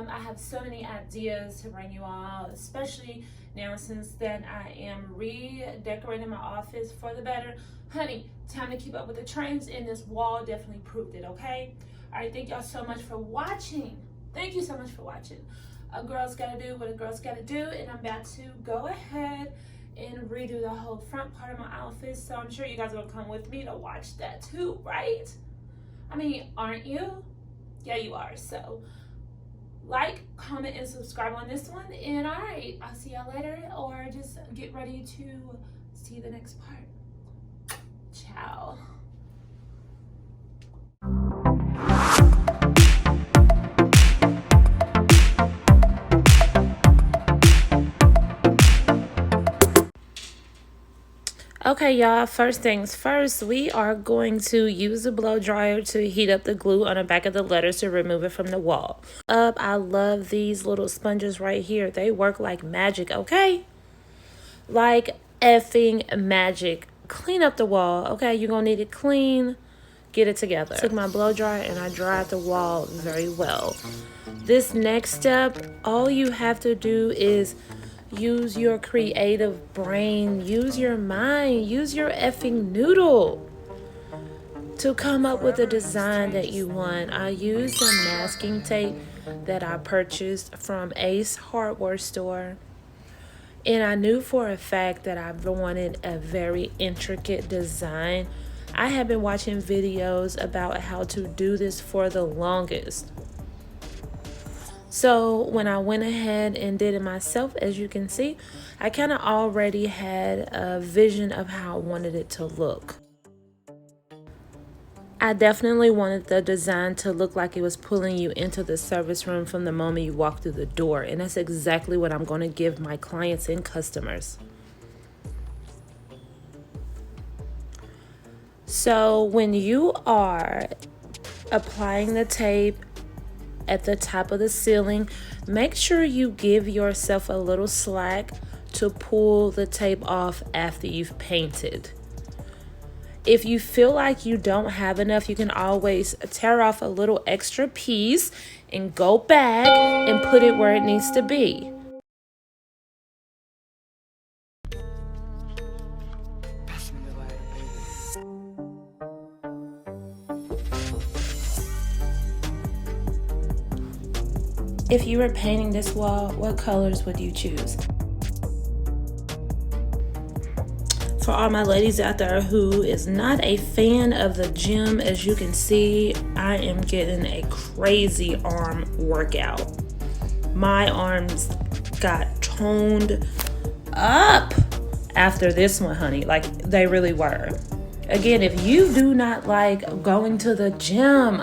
I have so many ideas to bring you all, especially now since that I am redecorating my office for the better. Honey, time to keep up with the trends, and this wall definitely proved it, okay? All right, thank y'all so much for watching. Thank you so much for watching. A girl's gotta do what a girl's gotta do, and I'm about to go ahead and redo the whole front part of my outfit. So I'm sure you guys are gonna come with me to watch that too, right? I mean, aren't you? Yeah, you are. So like, comment, and subscribe on this one. And all right, I'll see y'all later, or just get ready to see the next part. Ciao. Okay, y'all, first things first, we are going to use a blow dryer to heat up the glue on the back of the letters to remove it from the wall. I love these little sponges right here. They work like magic, okay? Like effing magic. Clean up the wall, okay? You're gonna need it clean. Get it together. Took my blow dryer and I dried the wall very well. This next step, all you have to do is use your creative brain, use your mind, use your effing noodle to come up with a design that you want. I used some masking tape that I purchased from Ace hardware store, and I knew for a fact that I wanted a very intricate design. I have been watching videos about how to do this for the longest. So when I went ahead and did it myself, as you can see, I kind of already had a vision of how I wanted it to look. I definitely wanted the design to look like it was pulling you into the service room from the moment you walk through the door. And that's exactly what I'm going to give my clients and customers. So when you are applying the tape at the top of the ceiling, make sure you give yourself a little slack to pull the tape off after you've painted. If you feel like you don't have enough, you can always tear off a little extra piece and go back and put it where it needs to be. If you were painting this wall, what colors would you choose? For all my ladies out there who is not a fan of the gym, as you can see, I am getting a crazy arm workout. My arms got toned up after this one, honey. Like, they really were. Again, if you do not like going to the gym,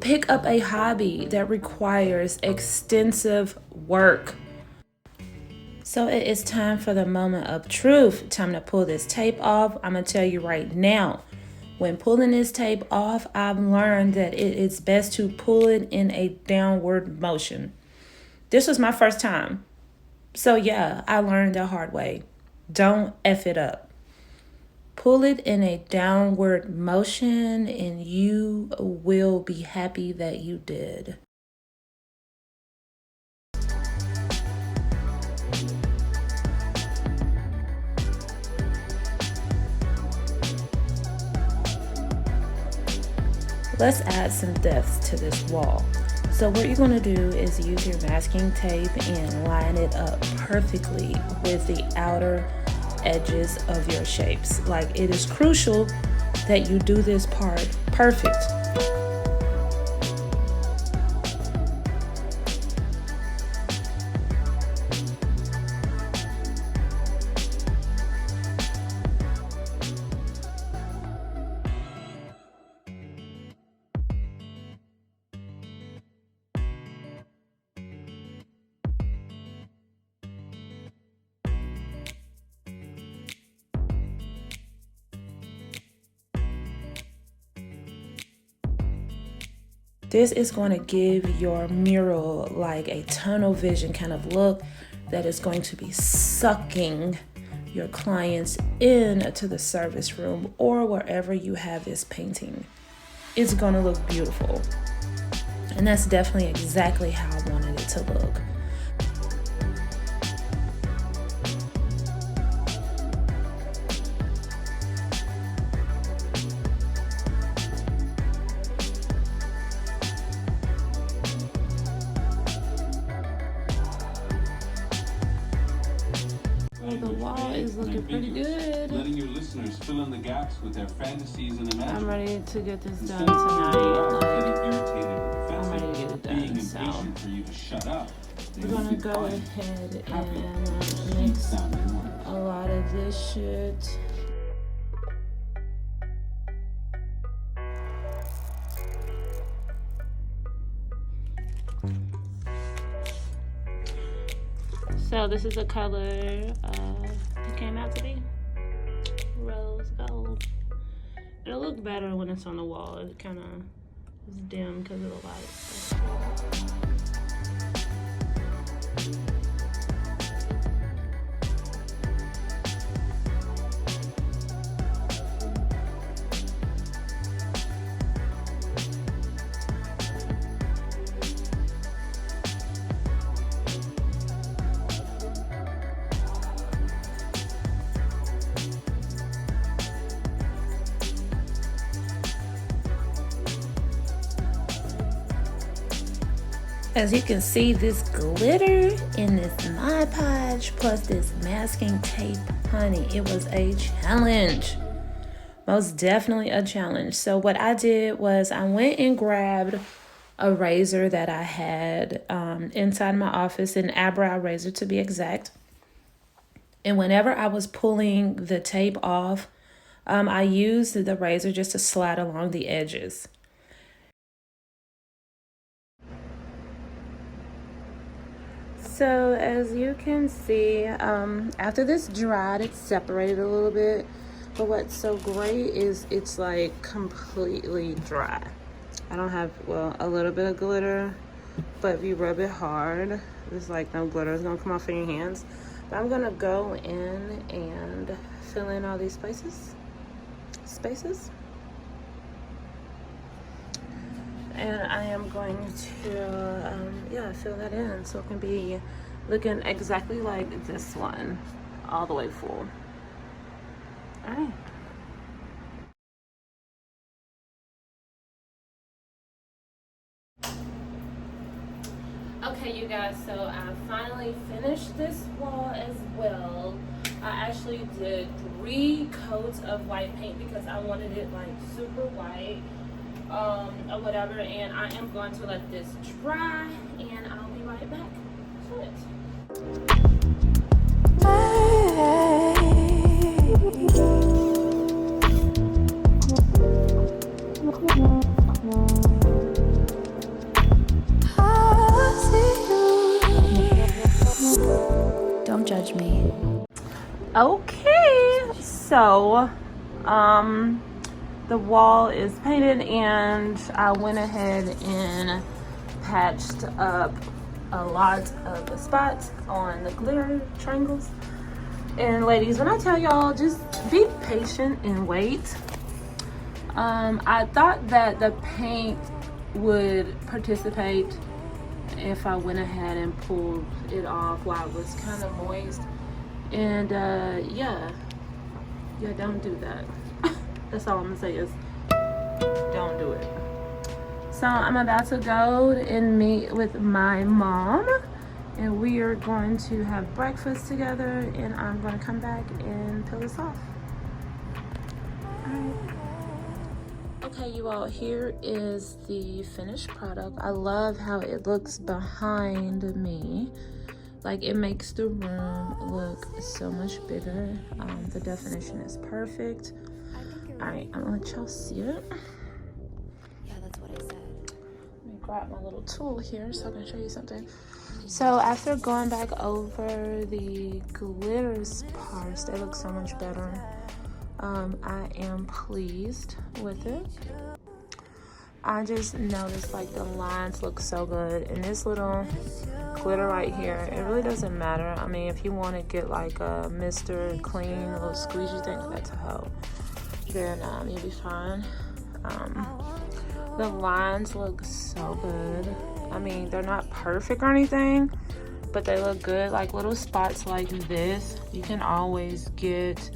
pick up a hobby that requires extensive work. So it is time for the moment of truth. Time to pull this tape off. I'm going to tell you right now, when pulling this tape off, I've learned that it is best to pull it in a downward motion. This was my first time. So yeah, I learned the hard way. Don't F it up. Pull it in a downward motion and you will be happy that you did. Let's add some depth to this wall. So what you're going to do is use your masking tape and line it up perfectly with the outer edges of your shapes. Like, it is crucial that you do this part perfect. This is going to give your mural like a tunnel vision kind of look that is going to be sucking your clients into the service room or wherever you have this painting. It's going to look beautiful. And that's definitely exactly how I wanted it to look. The wall is looking pretty good. Letting your listeners fill in the gaps with their fantasies and imaginings. I'm ready to get this done tonight. I'm ready to get it done. So For you to shut up. we're gonna go ahead and mix a lot of this shit. So this is the color it came out to be. Rose gold. It'll look better when it's on the wall. It kind of is dim because of the light. As you can see, this glitter in this Mod Podge plus this masking tape, honey, it was a challenge. Most definitely a challenge. So what I did was I went and grabbed a razor that I had inside my office, an eyebrow razor to be exact. And whenever I was pulling the tape off, I used the razor just to slide along the edges. So as you can see, after this dried, it's separated a little bit. But what's so great is it's like completely dry. I don't have, well, a little bit of glitter, but if you rub it hard, there's like no glitter. It's gonna come off in your hands. But I'm gonna go in and fill in all these spaces. And I am going to, fill that in so it can be looking exactly like this one, all the way full. All right. Okay, you guys, so I finally finished this wall as well. I actually did 3 coats of white paint because I wanted it like super white. Or whatever, and I am going to let this dry and I'll be right back to it. Don't judge me. Okay, so the wall is painted and I went ahead and patched up a lot of the spots on the glitter triangles. And ladies, when I tell y'all, just be patient and wait. I thought that the paint would participate if I went ahead and pulled it off while it was kind of moist. And yeah, don't do that. That's all I'm gonna say is don't do it. So I'm about to go and meet with my mom and we are going to have breakfast together and I'm going to come back and peel this off. Alright. Okay, you all, here is the finished product. I love how it looks behind me. Like, it makes the room look so much bigger. The definition is perfect. Alright, I'm gonna let y'all see it. Yeah, that's what I said. Let me grab my little tool here so I can show you something. So after going back over the glitters parts, they look so much better. I am pleased with it. I just noticed like the lines look so good, and this little glitter right here, it really doesn't matter. I mean, if you want to get like a Mr. Clean, a little squeegee thing, that's a hoe, then you'll be fine. The lines look so good. I mean, they're not perfect or anything, but they look good. Like little spots like this, you can always get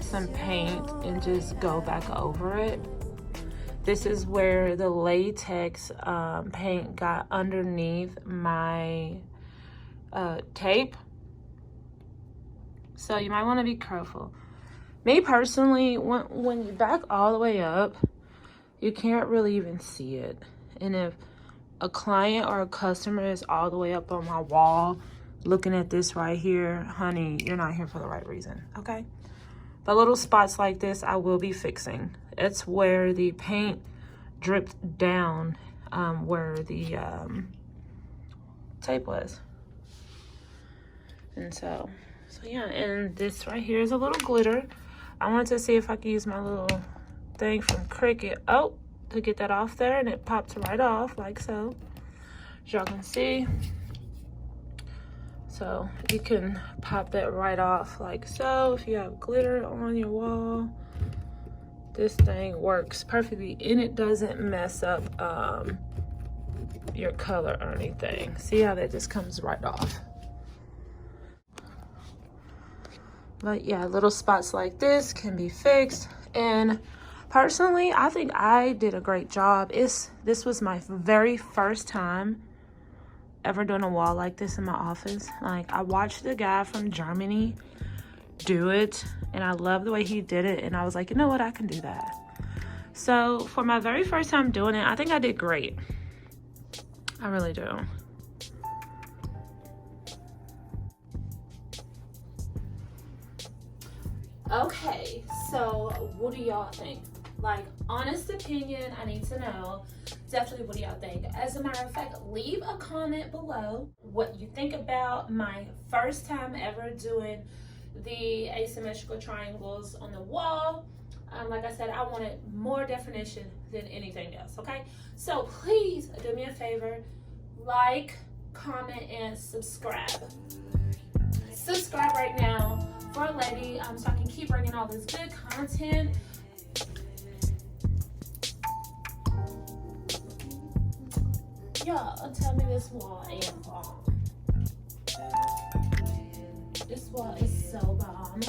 some paint and just go back over it. This is where the latex paint got underneath my tape. So you might want to be careful. Me personally, when you back all the way up, you can't really even see it. And if a client or a customer is all the way up on my wall looking at this right here, honey, you're not here for the right reason, okay? But little spots like this, I will be fixing. It's where the paint dripped down where the tape was. And so yeah, and this right here is a little glitter. I wanted to see if I could use my little thing from Cricut to get that off there, and it pops right off like so, as y'all can see. So you can pop that right off like so. If you have glitter on your wall, this thing works perfectly, and it doesn't mess up your color or anything. See how that just comes right off. But yeah, little spots like this can be fixed. And personally, I think I did a great job. This was my very first time ever doing a wall like this in my office. Like, I watched the guy from Germany do it, and I love the way he did it, and I was like, you know what, I can do that. So for my very first time doing it, I think I did great. I really do. Okay, so what do y'all think? Like, honest opinion, I need to know. Definitely, what do y'all think? As a matter of fact, leave a comment below what you think about my first time ever doing the asymmetrical triangles on the wall. Like I said, I wanted more definition than anything else, okay? So please do me a favor, like, comment, and subscribe. Subscribe right now for a lady, so I can keep bringing all this good content. Y'all, tell me this wall ain't bomb. This wall is so bomb.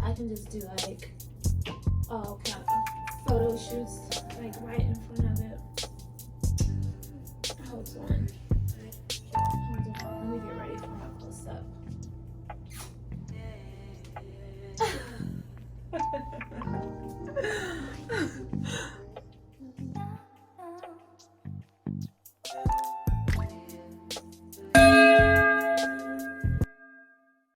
I can just do like all kind of photo shoots like right in front of it.